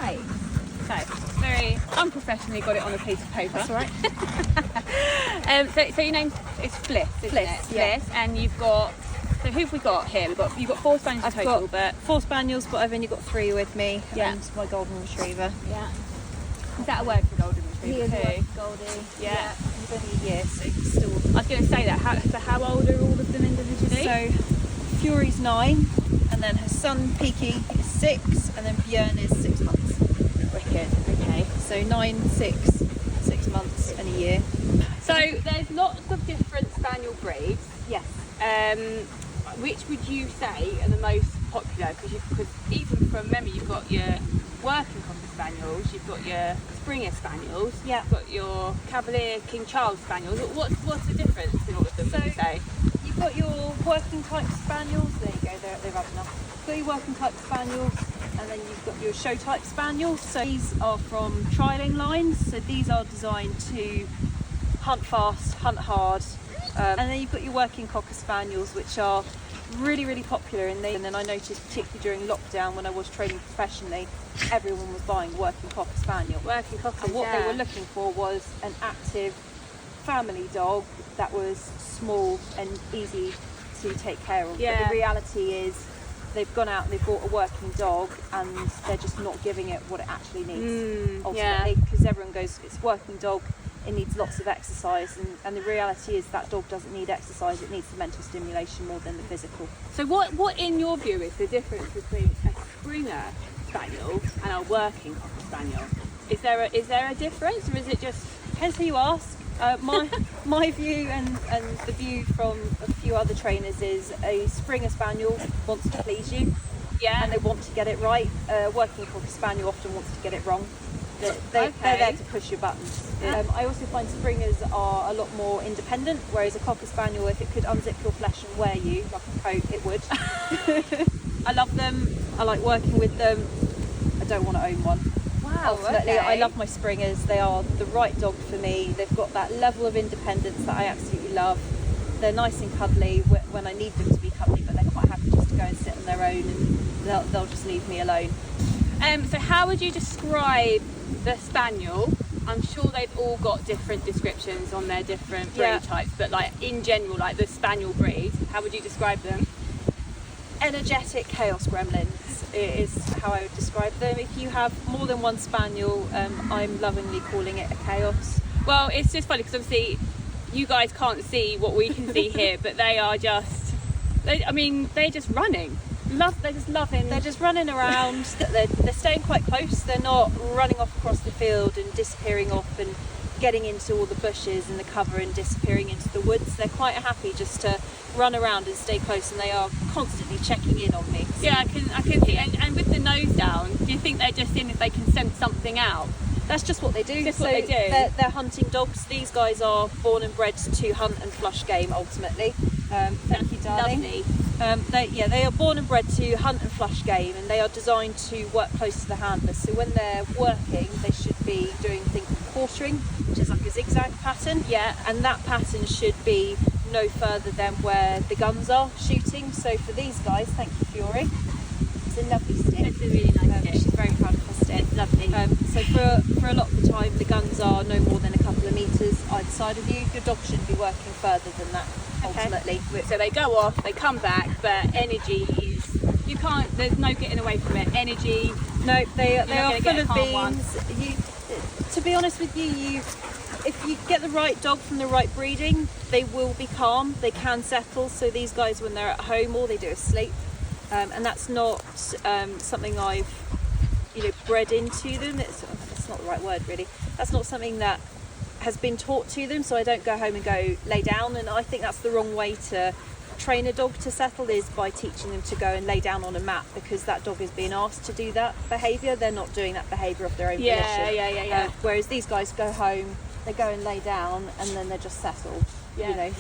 Right. So, very unprofessionally got it on a piece of paper. That's all right. So your name is Fliss, isn't it? Fliss, yeah. Fliss, and you've got. So who've we got here? You've got 4 Spaniels in total, but 4 Spaniels, but I've only got 3 with me, Yeah. and my golden retriever. yeah. Is that a word for golden retriever too? Goldie. Yeah. He's only a year, so he's still... I was going to say that. How old are all of them individually? So, Fjori's 9, and then her son, Peaky, is 6, and then Björn is 6 months. Wicked. Okay. So 9, 6 months, and a year. So there's lots of different spaniel breeds. Yes. Which would you say are the most popular? Because even from memory, you've got your working cocker spaniels, you've got your Springer spaniels, Yeah. you've got your Cavalier King Charles spaniels. What's the difference in all of them? So- would you say? You've got your working type spaniels. There you go. They've had enough. You've got your working type spaniels, and then you've got your show type spaniels. So these are from trialing lines. So these are designed to hunt fast, hunt hard. And then you've got your working cocker spaniels, which are really, really popular. And then I noticed, particularly during lockdown when I was training professionally, everyone was buying working cocker spaniel. Working cockers, And what yeah. they were looking for was an active family dog that was small and easy to take care of. Yeah. But the reality is they've gone out and they've bought a working dog and they're just not giving it what it actually needs ultimately, because everyone goes, it's working dog, it needs lots of exercise, and the reality is that dog doesn't need exercise, it needs the mental stimulation more than the physical. So what in your view is the difference between a Springer spaniel and a working cocker spaniel? Is there a difference, or is it just... Depends who you ask. My view and the view from a few other trainers is a Springer Spaniel wants to please you, Yeah. and they want to get it right. Working Cocker Spaniel often wants to get it wrong. They're Okay. there to push your buttons. I also find Springers are a lot more independent, whereas a Cocker Spaniel, if it could unzip your flesh and wear you like a coat, it would. I love them. I like working with them. I don't want to own one. Wow. Ultimately, Okay. I love my Springers. They are the right dog for me. They've got that level of independence that I absolutely love. They're nice and cuddly when I need them to be cuddly, but they're quite happy just to go and sit on their own, and they'll just leave me alone. So how would you describe the spaniel? I'm sure they've all got different descriptions on their different breed Yeah. types, but like in general, like the spaniel breed, how would you describe them? Energetic chaos gremlins is how I would describe them. If you have more than one spaniel, I'm lovingly calling it a chaos. Well, it's just funny because obviously you guys can't see what we can see here, but they are just, they're just running. They're just loving. They're just running around. They're staying quite close. They're not running off across the field and disappearing off and getting into all the bushes and the cover and disappearing into the woods. They're quite happy just to run around and stay close, and they are constantly checking in on me. Yeah, I can see. And with the nose down, do you think they're just in if they can sense something out? That's just what they do. Just what they do. They're hunting dogs. These guys are born and bred to hunt and flush game ultimately. Thank you, darling. Lovely. They are born and bred to hunt and flush game, and they are designed to work close to the handlers. So when they're working, they should be doing a thing called quartering, which is like a zigzag pattern. Yeah. And that pattern should be no further than where the guns are shooting. So for these guys, thank you, Fjori. It's a lovely stick. It's a really nice stick. She's very proud of her stick. It's lovely. So for a lot of the time, the guns are no more than a couple of metres either side of you. Your dog shouldn't be working further than that, ultimately. So they go off, they come back, but energy is, there's no getting away from it. Energy. No, they not are gonna full get of harm beans. To be honest with you, if you get the right dog from the right breeding, they will be calm. They can settle. So these guys, when they're at home, all they do is sleep, and that's not something I've bred into them. It's not the right word, really. That's not something that has been taught to them. So I don't go home and go lay down. And I think that's the wrong way to train a dog to settle, is by teaching them to go and lay down on a mat, because that dog is being asked to do that behaviour. They're not doing that behaviour of their own volition. Yeah. Whereas these guys go home, they go and lay down, and then they're just settled. Yeah.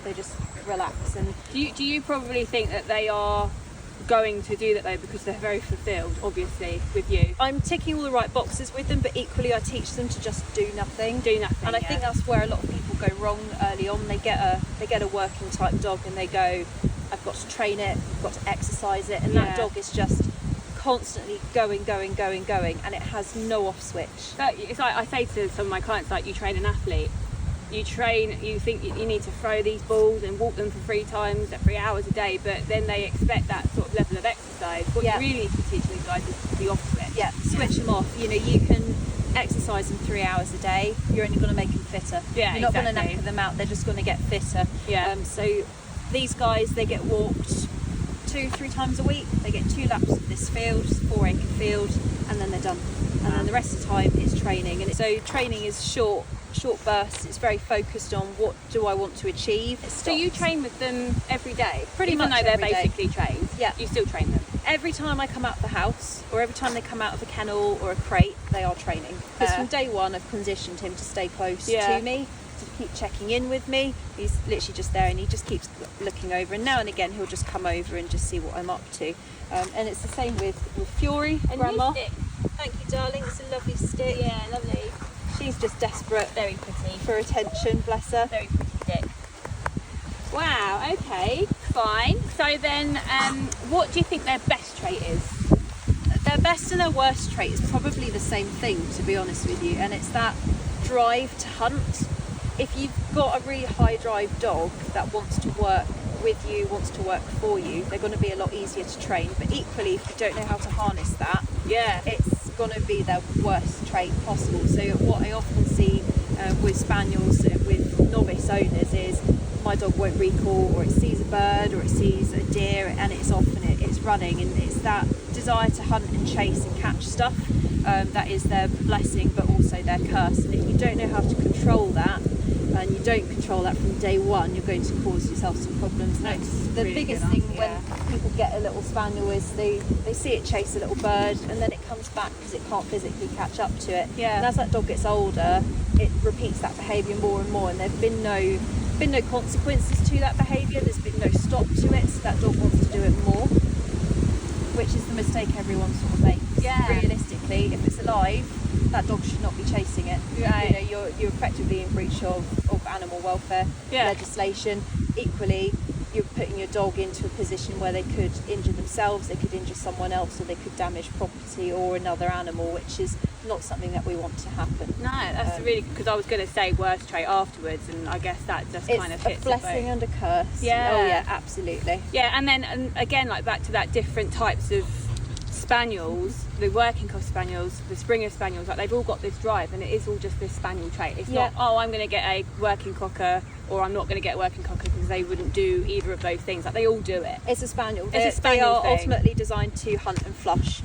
They just relax. And Do you probably think that they are going to do that though, because they're very fulfilled, obviously, with you? I'm ticking all the right boxes with them, but equally I teach them to just do nothing. And I think that's where a lot of people go wrong early on. They get a working type dog and they go, I've got to train it, I've got to exercise it, and that dog is just constantly going, and it has no off switch. So it's like I say to some of my clients, like, you train an athlete. You think you need to throw these balls and walk them for 3 hours a day, but then they expect that sort of level of exercise. What you really need to teach these guys is the off switch. Yeah, switch them off. You know, you can exercise them 3 hours a day. You're only going to make them fitter. Yeah, you're not going to exactly. knacker them out. They're just going to get fitter. Yeah. So these guys, they get walked 2-3 times a week. They get 2 laps of this field, 4 acre field, and then they're done. And then the rest of the time is training. And so training is short bursts. It's very focused on what do I want to achieve. So you train with them every day? Pretty much even though they're every day. basically trained? Yeah. You still train them? Every time I come out of the house, or every time they come out of a kennel or a crate, they are training. Because from day one, I've conditioned him to stay close to me, to keep checking in with me. He's literally just there, and he just keeps looking over. And now and again, he'll just come over and just see what I'm up to. And it's the same with Fjori, And Grandma. your stick? Thank you, darling. It's a lovely stick. Yeah, lovely. She's just desperate Very pretty. for attention, bless her. Very pretty stick. Wow, okay, fine. So then, what do you think their best trait is? Their best and their worst trait is probably the same thing, to be honest with you, and it's that drive to hunt. If you've got a really high drive dog that wants to work with you, wants to work for you, they're going to be a lot easier to train. But equally, if you don't know how to harness that, it's going to be their worst trait possible. So what I often see with spaniels, with novice owners, is my dog won't recall, or it sees a bird, or it sees a deer, and it's off and it's running, and it's that desire to hunt and chase and catch stuff that is their blessing, but also their curse. And if you don't know how to control that, and you don't control that from day one, you're going to cause yourself some problems. And the really biggest good thing answer, when people get a little spaniel is they see it chase a little bird, and then it comes back because it can't physically catch up to it. Yeah. And as that dog gets older, it repeats that behaviour more and more, and there've been no consequences to that behaviour. There's been no stop to it, so that dog wants to do it more, which is the mistake everyone sort of makes. Yeah. Realistically, if it's alive, that dog should not be chasing it. Right. You know, you're effectively in breach of animal welfare legislation. Equally, you're putting your dog into a position where they could injure themselves, they could injure someone else, or they could damage property or another animal, which is not something that we want to happen. No, that's really, because I was going to say worst trait afterwards, and I guess that just kind of fits it's a blessing and a curse. Yeah. Oh yeah, absolutely. Yeah, and again, like back to that different types of spaniels, the working cocker spaniels, the Springer spaniels, like they've all got this drive, and it is all just this spaniel trait. It's not, oh, I'm going to get a working cocker, or I'm not going to get a working cocker, because they wouldn't do either of those things. Like they all do it. It's a spaniel. It's a spaniel They are thing. ultimately designed to hunt and flush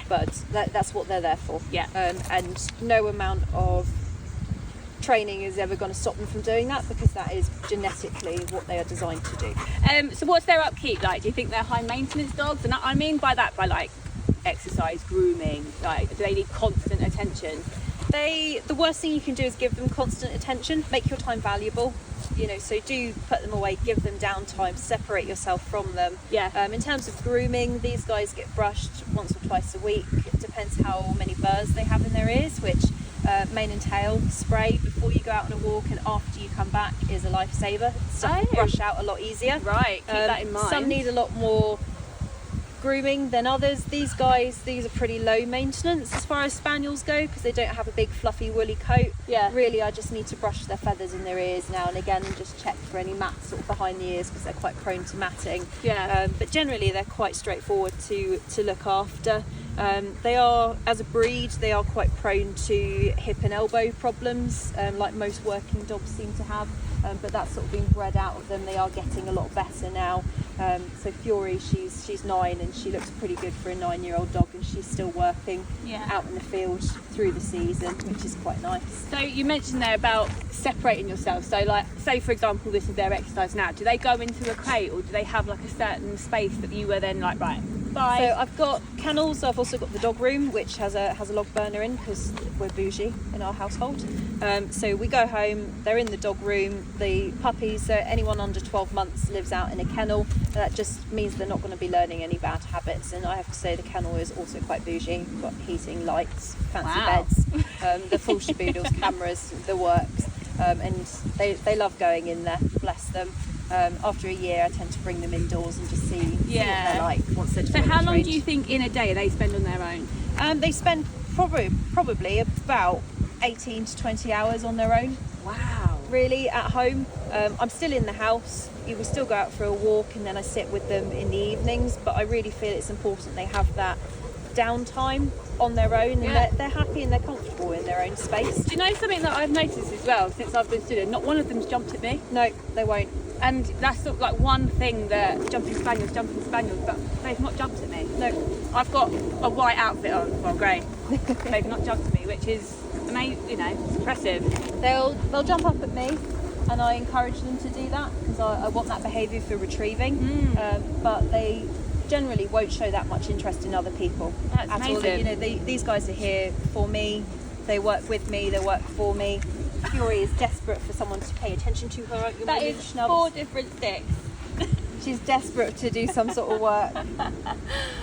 birds. That's what they're there for. Yeah. And no amount of training is ever going to stop them from doing that, because that is genetically what they are designed to do. So what's their upkeep like? Do you think they're high maintenance dogs? And I mean by that, by like exercise, grooming, like do they need constant attention? The worst thing you can do is give them constant attention. Make your time valuable. You know, so do put them away, give them downtime, separate yourself from them. Yeah. In terms of grooming, these guys get brushed once or twice a week. It depends how many burrs they have in their ears, which mane and tail spray before you go out on a walk and after you come back is a lifesaver. Stuff will brush out a lot easier. Right, keep that in mind. Some need a lot more grooming than others. These are pretty low maintenance as far as spaniels go, because they don't have a big fluffy woolly coat. Yeah. Really, I just need to brush their feathers in their ears now and again, and just check for any mats sort of behind the ears, because they're quite prone to matting. Yeah. But generally they're quite straightforward to look after. They are, as a breed, they are quite prone to hip and elbow problems, like most working dogs seem to have. But that's sort of been bred out of them. They are getting a lot better now. So Fjori, she's 9, and she looks pretty good for a 9-year-old dog, and she's still working out in the field through the season, which is quite nice. So you mentioned there about separating yourself. So like, say for example, this is their exercise now. Do they go into a crate, or do they have like a certain space that you were then like, right, bye? So I've got kennels. I've also got the dog room, which has a log burner in, because we're bougie in our household. So we go home, they're in the dog room. The puppies, so anyone under 12 months lives out in a kennel. That just means they're not going to be learning any bad habits. And I have to say the kennel is also quite bougie. We've got heating, lights, fancy beds, the full shaboodles, cameras, the works. And they love going in there, bless them. After a year, I tend to bring them indoors and just see what they're like once they're So how long do you think in a day they spend on their own? They spend probably about 18 to 20 hours on their own. Wow. Really, at home. I'm still in the house. We still go out for a walk, and then I sit with them in the evenings. But I really feel it's important they have that downtime on their own, and they're happy and they're comfortable in their own space. Do you know something that I've noticed as well since I've been stood? Not one of them's jumped at me. No, they won't. And that's sort of like one thing that jumping spaniels, but they've not jumped at me. No. I've got a white outfit on, well, grey. They've not jumped at me, which is amazing. You know, it's impressive. They'll jump up at me, and I encourage them to do that because I want that behaviour for retrieving. But they generally won't show that much interest in other people That's at amazing. all. You know, these guys are here for me. They work with me. They work for me. Fjori is desperate for someone to pay attention to her. That is 4 different sticks. She's desperate to do some sort of work.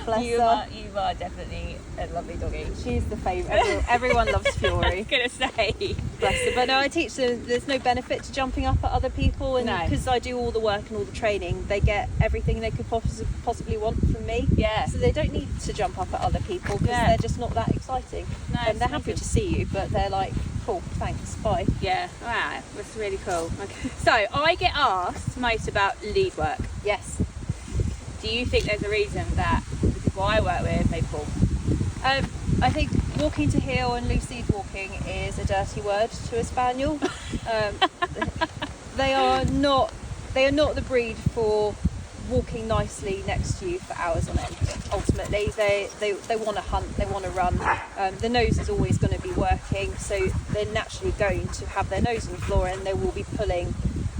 Bless You her. are definitely a lovely doggy. She's the favourite. Everyone loves Fjori. I was going to say. Bless her. But no, I teach them there's no benefit to jumping up at other people, and No. because I do all the work and all the training, they get everything they could possibly want from me. Yeah. So they don't need to jump up at other people because Yeah. they're just not that exciting. No, And they're it's happy amazing. to see you, but they're like, cool, thanks, bye. Yeah, wow, that's really cool. Okay. So I get asked most about lead work. Yes. Do you think there's a reason that the people I work with, they fall? I think walking to heel and loose lead walking is a dirty word to a spaniel. They are not the breed for walking nicely next to you for hours on end. Ultimately, they want to hunt, they want to run. The nose is always going to be working, so they're naturally going to have their nose on the floor, and they will be pulling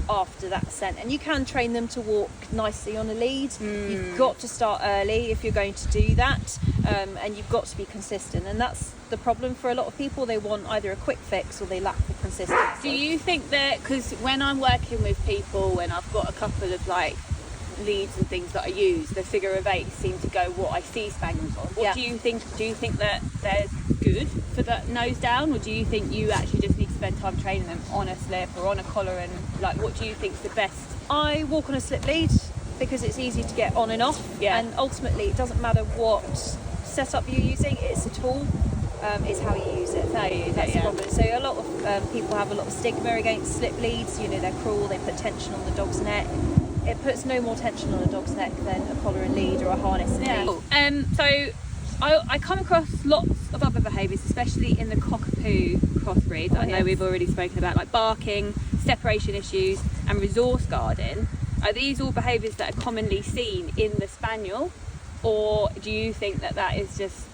after that scent. And you can train them to walk nicely on a lead. You've got to start early if you're going to do that, and you've got to be consistent. And that's the problem for a lot of people. They want either a quick fix or they lack the consistency. Do you think that, because when I'm working with people and I've got a couple of like leads and things that I use, the figure of 8 seem to go what I see spaniels on. What do you think? Do you think that they're good for the nose down, or do you think you actually just need to spend time training them on a slip or on a collar, and like what do you think's the best? I walk on a slip lead because it's easy to get on and off, and ultimately it doesn't matter what setup you're using, it's a tool. It's how you use it. That's the problem. So a lot of people have a lot of stigma against slip leads. You know, they're cruel, they put tension on the dog's neck. It puts no more tension on a dog's neck than a collar and lead or a harness and lead. So I come across lots of other behaviours, especially in the cockapoo crossbreed that I know we've already spoken about, like barking, separation issues and resource guarding. Are these all behaviours that are commonly seen in the spaniel, or do you think that that is just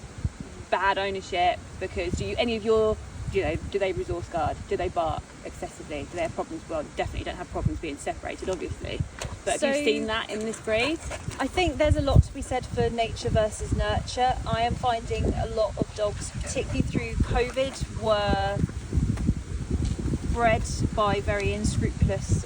bad ownership? Because do they resource guard? Do they bark excessively? Do they have problems? Well, definitely don't have problems being separated, obviously. But have you seen that in this breed? I think there's a lot to be said for nature versus nurture. I am finding a lot of dogs, particularly through COVID, were bred by very unscrupulous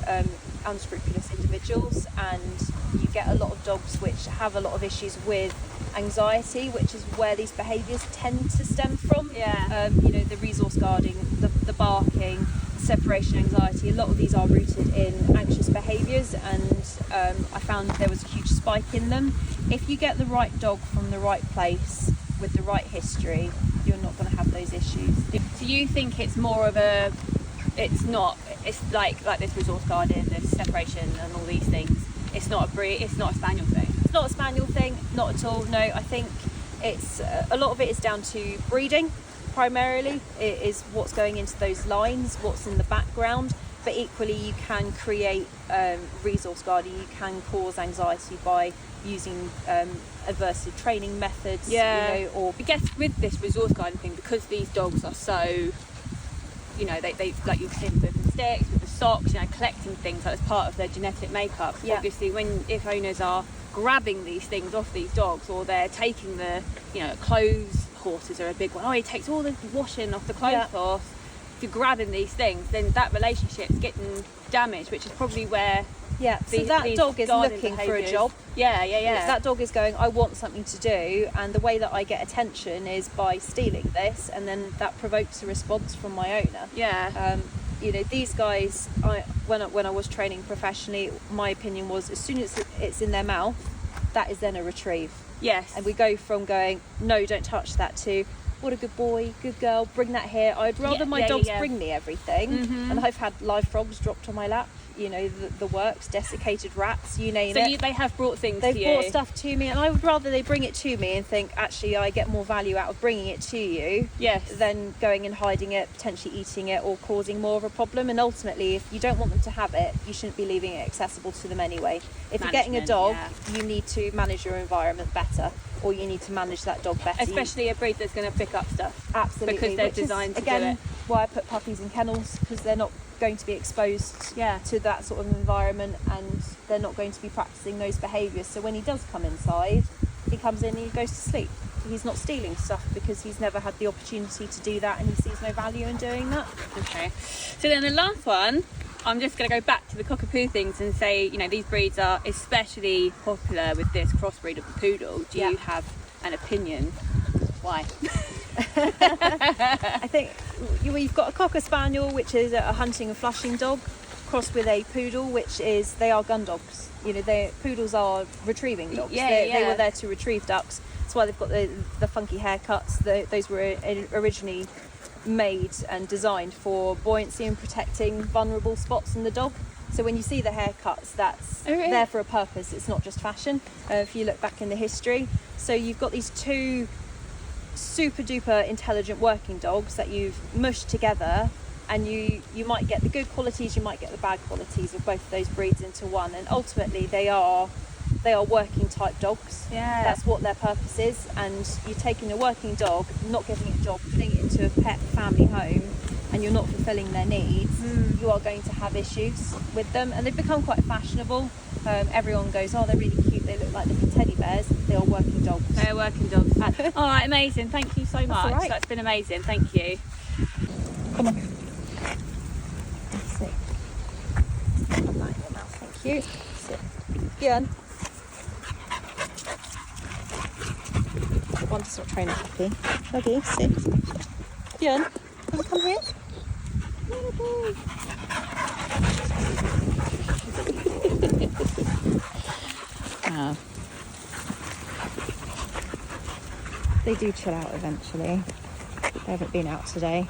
individuals, and you get a lot of dogs which have a lot of issues with anxiety, which is where these behaviours tend to stem from. The resource guarding, the barking, separation anxiety, a lot of these are rooted in anxious behaviours, and I found there was a huge spike in them. If you get the right dog from the right place with the right history, you're not going to have those issues. Do you think it's more of a, it's like this resource guarding, this separation and all these things, it's not a breed, it's not a spaniel thing? It's not a spaniel thing, not at all. No, I think it's a lot of it is down to breeding. Primarily, it is what's going into those lines, what's in the background. But equally, you can create resource guarding. You can cause anxiety by using aversive training methods. Or I guess with this resource guarding thing, because these dogs are so, they like you said, with the sticks, with the socks, collecting things like as part of their genetic makeup. Obviously, if owners are grabbing these things off these dogs, or they're taking the, clothes horses are a big one. Oh, he takes all the washing off the clothes horse. If you're grabbing these things, then that relationship's getting damaged, which is probably where so that dog is looking for a job. That dog is going, I want something to do, and the way that I get attention is by stealing this, and then that provokes a response from my owner. These guys, when I was training professionally, my opinion was as soon as it's in their mouth, that is then a retrieve. Yes. And we go from going, no, don't touch that, to what a good boy, good girl, bring that here. I'd rather my dogs bring me everything. And I've had live frogs dropped on my lap, you know, the works, desiccated rats, you name it. So they have brought things They've to you. brought stuff to me, and I would rather they bring it to me and think, actually, I get more value out of bringing it to you than going and hiding it, potentially eating it, or causing more of a problem. And ultimately, if you don't want them to have it, you shouldn't be leaving it accessible to them anyway. If you're getting a dog, you need to manage your environment better, or you need to manage that dog better. Especially a breed that's going to pick up stuff. Absolutely. Because they're designed to do it. Why I put puppies in kennels, because they're not going to be exposed to that sort of environment, and they're not going to be practicing those behaviours. So when he does come inside, he comes in and he goes to sleep. He's not stealing stuff because he's never had the opportunity to do that, and he sees no value in doing that. Okay. So then the last one, I'm just going to go back to the cockapoo things and say, you know, these breeds are especially popular with this crossbreed of the poodle. Do you have an opinion? Why? I think you've got a cocker spaniel, which is a hunting and flushing dog, crossed with a poodle, which is, they are gun dogs. You know, poodles are retrieving dogs. They were there to retrieve ducks. That's why they've got the funky haircuts. Those were originally made and designed for buoyancy and protecting vulnerable spots in the dog. So when you see the haircuts, that's there for a purpose. It's not just fashion. If you look back in the history, so you've got these two super duper intelligent working dogs that you've mushed together, and you might get the good qualities, you might get the bad qualities of both of those breeds into one, and ultimately they are working type dogs. That's what their purpose is. And you're taking a working dog, not giving it a job, putting it into a pet family home, and you're not fulfilling their needs, you are going to have issues with them. And they've become quite fashionable. Everyone goes, oh, they're really cute, they look like little teddy bears. They are working dogs. They're working dogs. All right, amazing. Thank you so much. All right. That's been amazing. Thank you. Come on. Let's see. Put that in your mouth. Thank you. Sit. Björn. One does not train a puppy. Loki, sit. Björn, come here. They do chill out eventually. They haven't been out today.